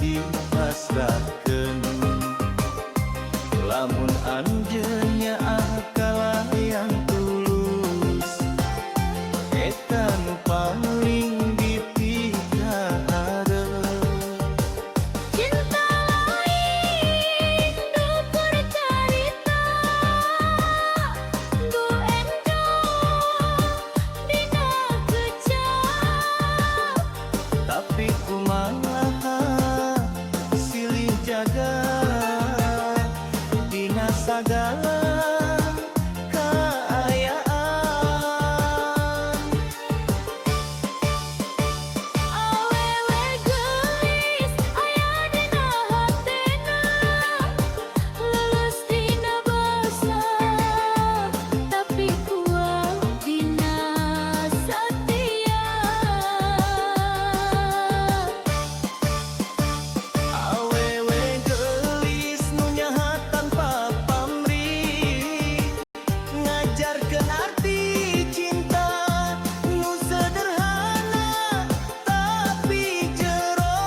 dipasrahkeun. Lamun anjeunnya akalah yang tulus, eta nu paling dipikara. Cinta lain nu bercarita, gu enjong dina kecap. Tapi kumaha silih jaga dina sagala kaayaan. Awewe geulis aya dina hatena, lulus dina basa, tapi kuat dina satia. Awewe geulis nu nyaha tanpa pamrih, ngajarkeun arti cinta nu sederhana tapi jero.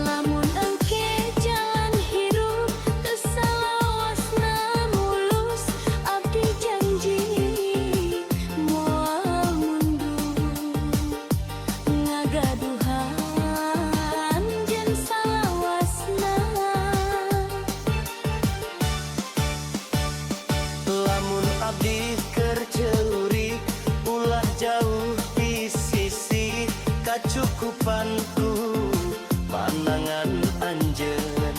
Lamun engke jalan hirup teu salawasna mulus, abdi janji moal mundur ngagaduhan jeung salawasna. Lamun abdi keur ceurik ulah jauh di sisi, kacukupanku panangan anjeun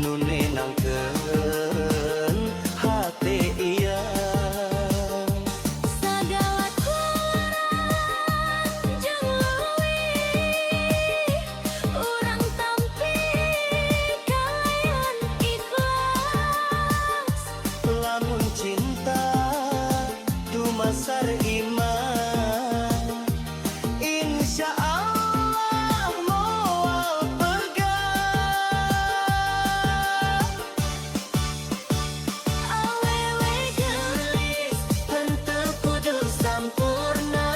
nu nenangkeun hate ieu. Sagala kurangan jeung leuwih urang tampi kalayan ikhlas. Lamun cinta dumasar iman, insya Allah moal pegang. Awewe geulis Henteu kudu sampurna,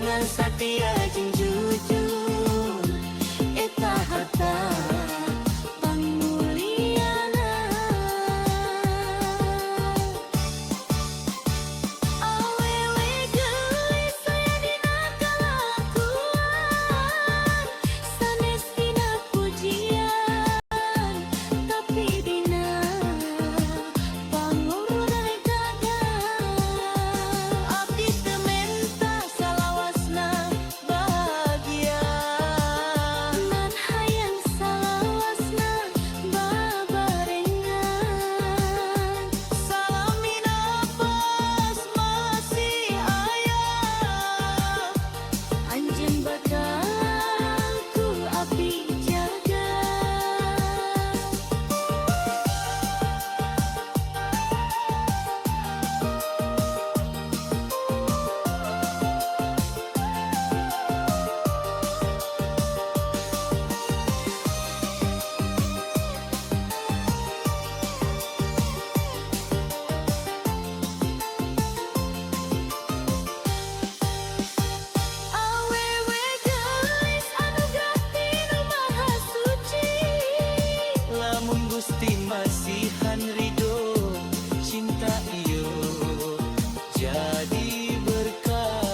ngan satia jeung jujur, eta harta pangmulyana. Awewe geulis aya dina kalakuan, sanes dina pujian, tapi dina pangurungan gagal. abdi teu menta salawasna bahagia. Nan hayang salawasna babarengan. Salami nafas masih aya, Anjeun bakal ku abdi jaga. Awewe geulis anugerah ti Nu Maha Suci. lamun Gusti masihan ridho, cinta ieu jadi berkah.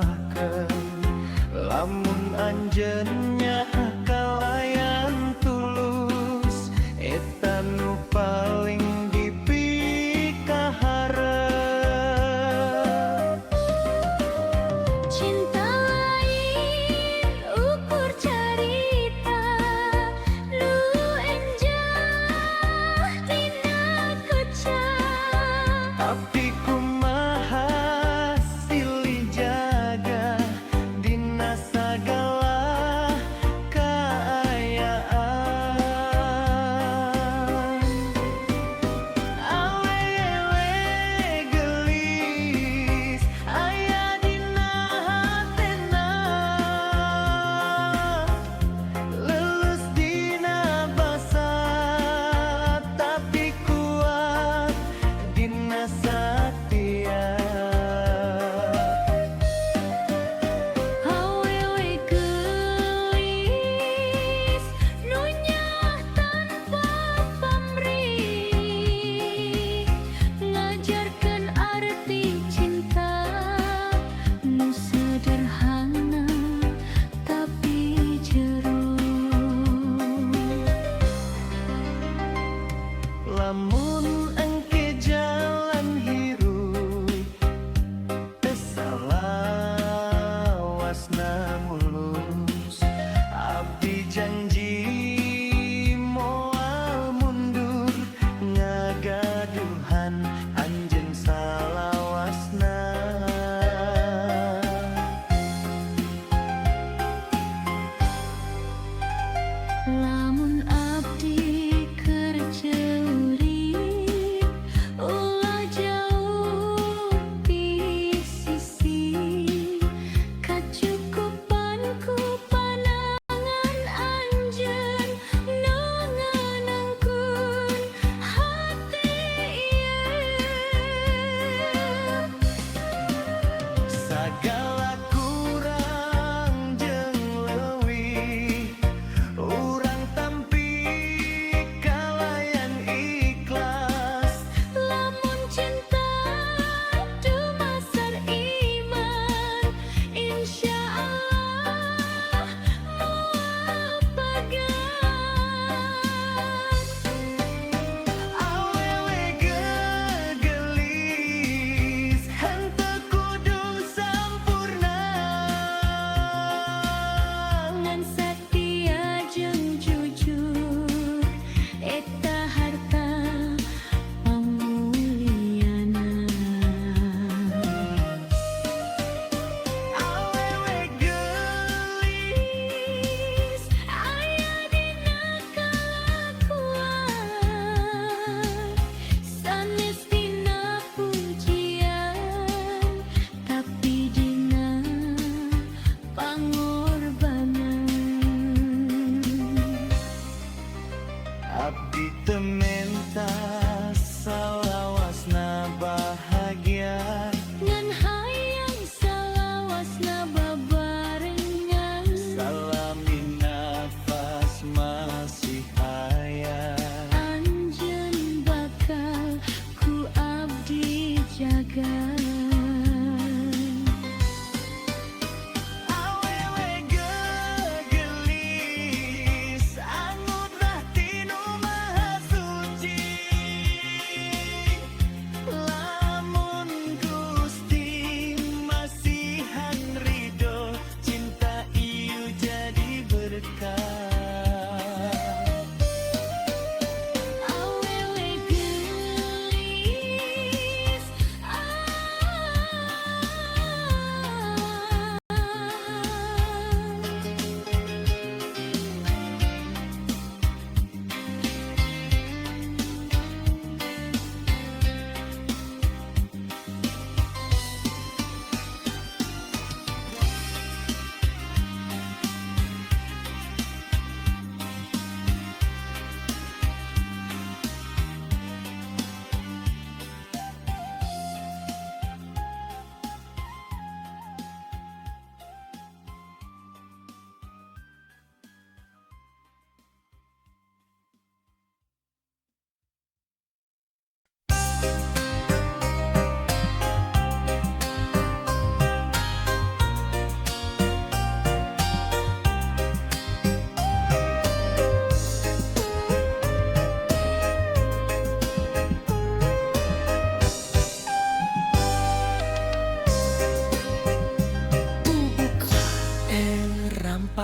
rasakeun lamun anjeunnya kalayan tulus eta nu paling dipikaharep. Cinta lain ukur carita nu enjah dina kecap. Abdi kumaha silih jaga dina sagala kaayaan. Awewe gelis aya dina hate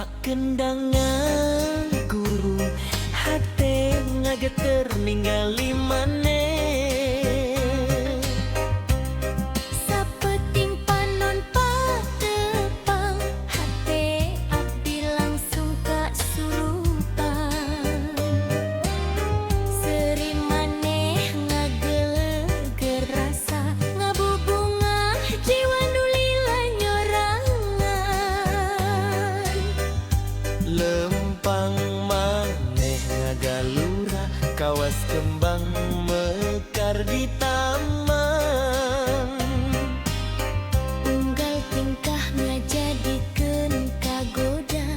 rampak kendangan guru hati ngageter ningali maneh Sapeting panon patepang hate abdi langsung kasurupan Seri maneh ngageger rasa ngabubungah jiwa nulila nyorangan lempang maneh ngagalura kawas kembang mekar di taman unggal tingkah ngajadikeun kagoda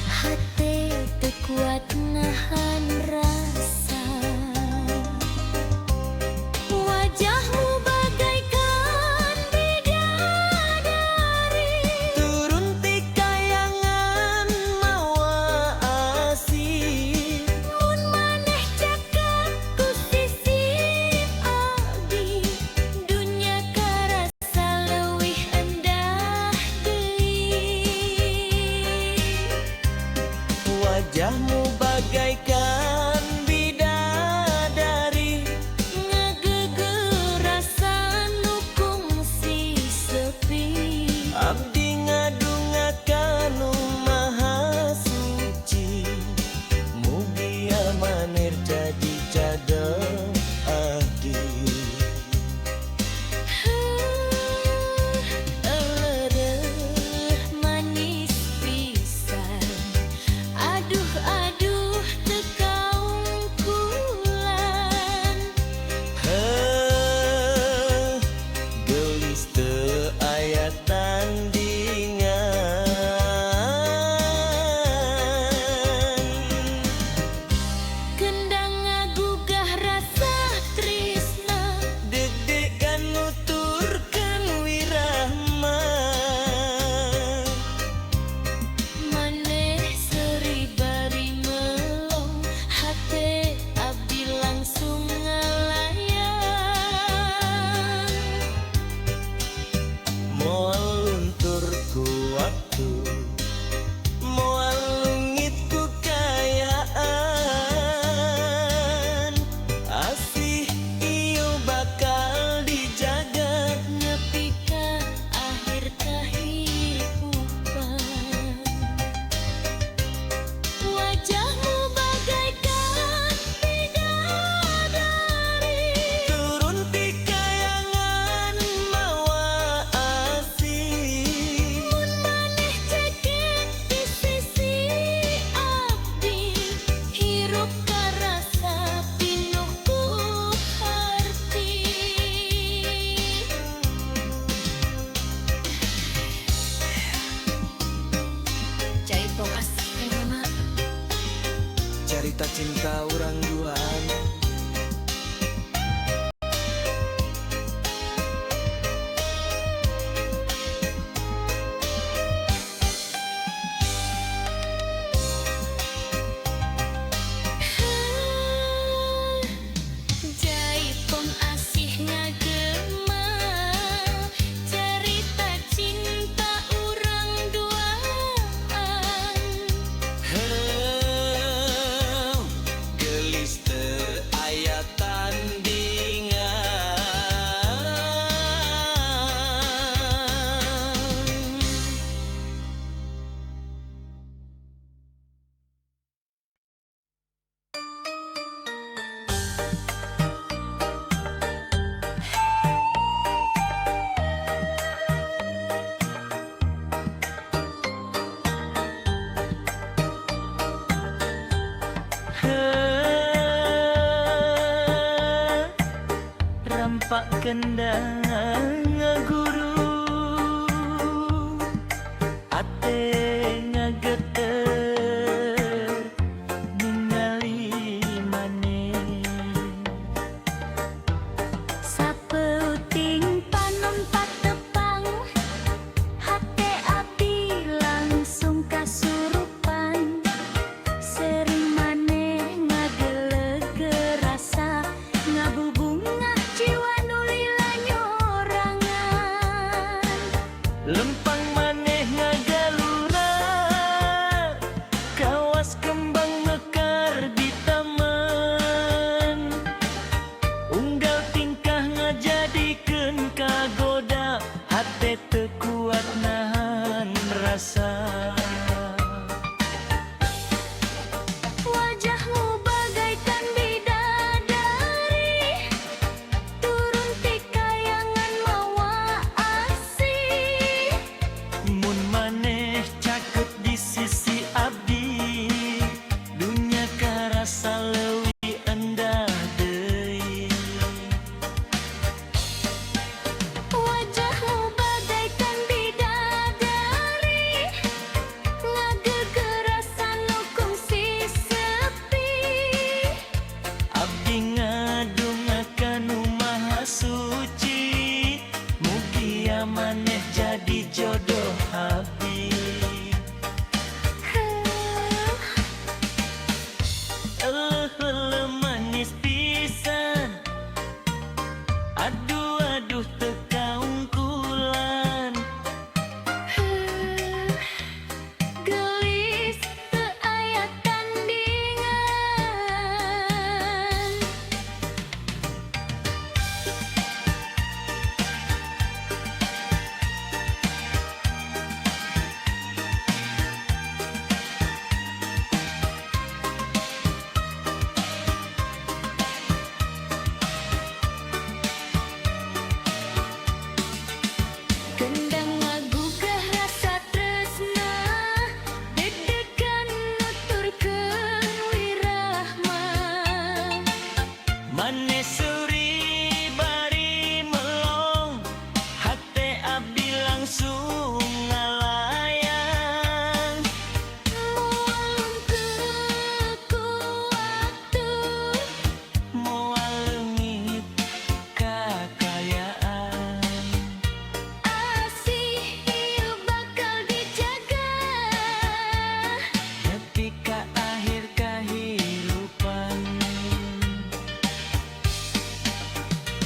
hate teu kuat nahan rasa wajahmu bagaikan bidadari turun ti kayangan mawa asih mun maneh cakap ku sisi abdi dunya karasa leuwih endah deui wajahmu bagaikan bidadari ngageger rasa nu kungsi sepi abdi ngadungakan nu maha suci mugi amanir jadi cadel abdi Elereuh manis pisan aduh aduh teu kaungkulan Heuh, gelis teu aya tandingan kendang ngagugah rasa tresna deg-degan nuturkeun wirahma maneh seri bari melong hate abdi langsung ngalayang moal luntur ku waktu moal lungit ku kayaan asih ieu bakal dijaga nepi ka akhir kahirupan wajahmu bagaikan bidadari turun ti kayangan mawa asih mun maneh cekek di sisi abdi hirup karasa pinuh ku harti cai tongas mama cerita cinta orang duaan Jaipong asih ngagema cerita cinta urang duaan Heuh, gelis teu aya tandingan Heuh, rampak kendang guru ate ngageter ningali maneh sapeuting panon patepang hate abdi langsung kasurupan sering maneh ngageleg rasa ngabubungah jiwa nulila nyorangan rasa. Wajahmu bagaikan bidadari, turun ti kayangan mawa asih. Mun maneh caket di sisi abdi, dunya karasa leuwih endah deui. Wajahmu bagaikan bidadari, ngagegerasan nu kungsi sepi. Abdi ngadungakan nu maha suci, mugia maneh jadi jodoh abdi. Manis pisan, aduh aduh teu kaungkulan. Gelis teu aya tandingan. Kendang ngagugah rasa tresna, deg-degan nuturkeun wirahma. Maneh suri bari melong, hate abdi langsung ngalayang. Moal ku waktu, Moal leungit kakayaan, asih ieu bakal dijaga. nepi ka akhir kahirupan.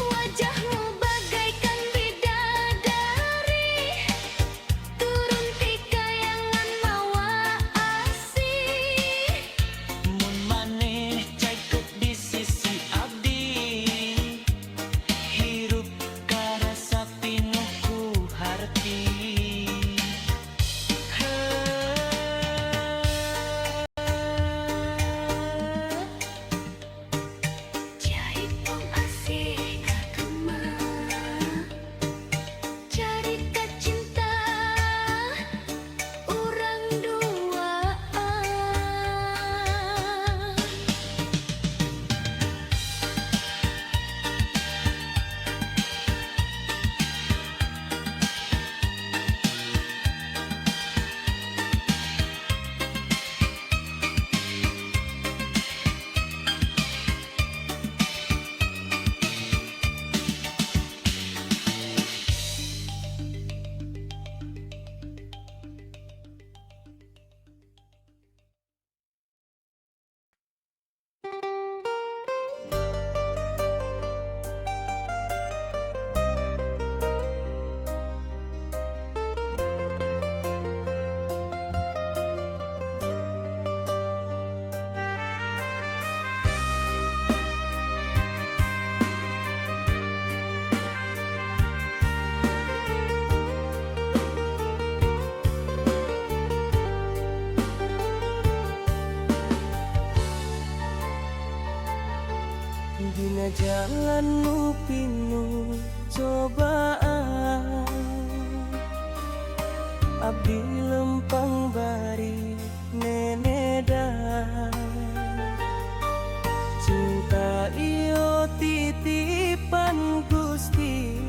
Wajahmu bagaikan bidadari, turun ti kayangan mawa asih. Mun maneh caket di sisi abdi, hirup karasa pinuh ku harti. Jaipong asih kagema, carita cinta urang duaan. Dina jalan nu pinuh cobaan, abdi lempang bari nenedan. Cinta iyo titipan Gusti,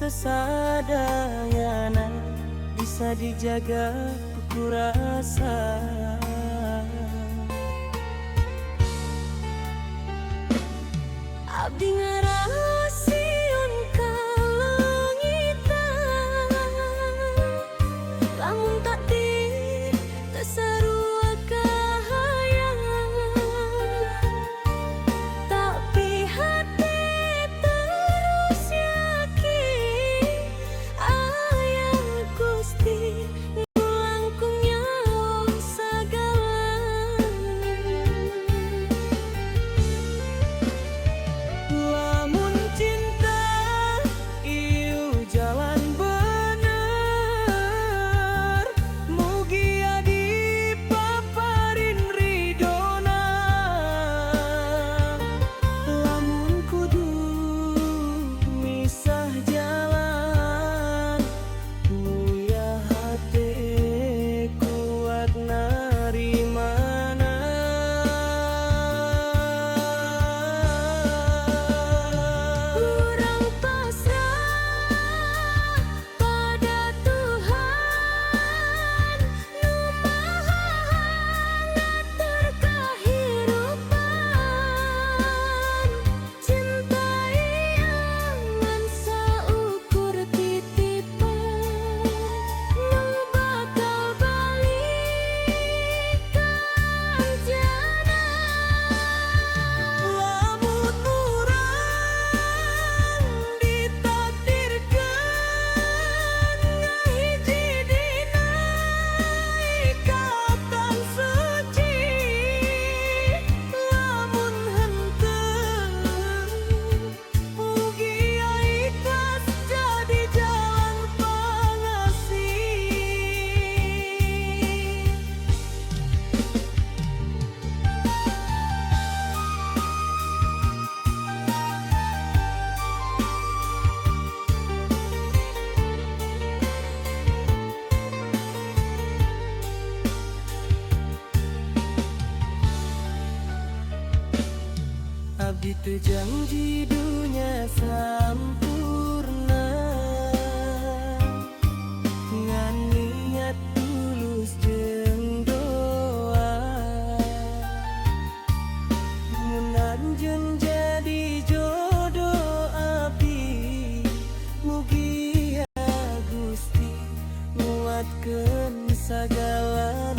tesadayana bisa dijaga ku rasa. Abdi ngaraosieun kalengitan, lamun takdir teu sarua kahayangan. Tapi hati terus yakin, aya Gusti nu langkung nyawa sagala. Lamun cinta ieu jalan bener, Ditu janji dunia sampurna, ngan niat tulus jeung doa. Mun anjeun jadi jodoh abdi, mugi ya Gusti nguatkeun sagala